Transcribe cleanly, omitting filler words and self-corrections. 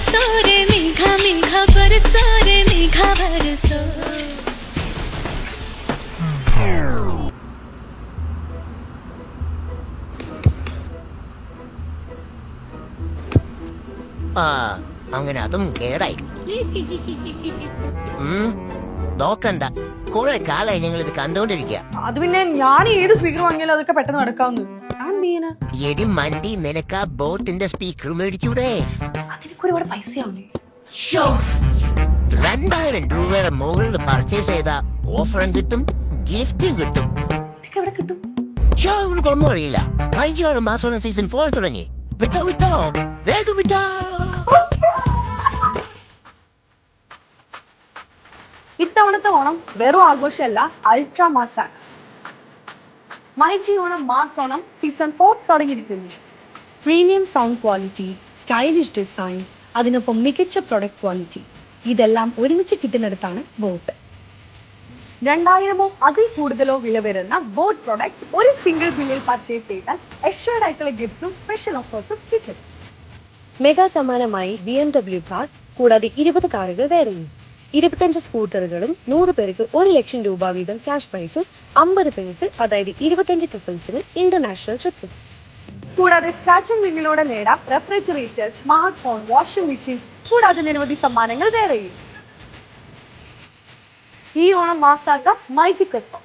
बरसो रे मेघा मेघा बरसो रे मेघा बरसो. അങ്ങനെ അതും കേടായി. നോക്കണ്ട, കുറെ കാലായി ഞങ്ങൾ ഇത് കണ്ടോണ്ടിരിക്കുക. അത് പിന്നെ ഞാൻ ഏത് സ്പീക്കർ വാങ്ങിയാലും അതൊക്കെ പെട്ടെന്ന് നടക്കാവുന്നു. എടി മണ്ടി, നിനക്ക് ആ ബോട്ടിന്റെ സ്പീക്കർ മേടിച്ചൂടെ? അതിനൊക്കെ ഒരുപാട് പൈസയാവില്ലേ? 2000 രൂപയുടെ മുകളിൽ പർച്ചേസ് ചെയ്ത ഓഫറും കിട്ടും, ഗിഫ്റ്റും കിട്ടും. ഇതൊക്കെ എവിടെ കിട്ടും? ഒന്നും അറിയില്ല. 5 മാസം സീസൺ 4 തുടങ്ങി. വിട്ടോ വിട്ടോ, വേഗം വിട്ടോ. ഇത്തവണത്തെ ഓണം വെറും ആഘോഷമല്ല, അൾട്രാ മാസാണ്. മൈജി ഓണം മാസ് ഓണം സീസൺ 4 തുടങ്ങിയിരിക്കുന്നു. Premium sound quality, stylish design, അതിനൊപ്പം മികച്ച പ്രൊഡക്റ്റ് ക്വാളിറ്റി, ഇതെല്ലാം ഒരുമിച്ച് കിട്ടുന്നിടത്താണ് ബോട്ട്. 2000 അതിൽ കൂടുതലോ വില വരുന്ന ബോട്ട് പ്രൊഡക്ട്സ് ഒരു സിംഗിൾ ബില്ലിൽ പർച്ചേസ് ചെയ്താൽ എഷ്യൂർഡ് ആയിട്ടുള്ള ഗിഫ്റ്റ്സും സ്പെഷ്യൽ ഓഫേഴ്സും കിട്ടും. മെഗാ സമ്മാനമായി BMW കാർ, കൂടാതെ 20 കാറുകൾ വേറെയും, 25 സ്കൂട്ടറുകളും, 100 പേർക്ക് 1 ലക്ഷം രൂപ വീതം ക്യാഷ് പ്രൈസും, 50 പേർക്ക് അതായത് 25 കപ്പിൾസിന് ഇന്റർനാഷണൽ ട്രിപ്പും. കൂടാതെ സ്ക്രാച്ചിംഗ് വിന്നിലൂടെ നേടാം refrigerator, smart phone, washing machine, കൂടാതെ നിരവധി സമ്മാനങ്ങൾ വേറെയും. ഈ ഓണം മാസാക്കാം മൈജിക്കൊപ്പം.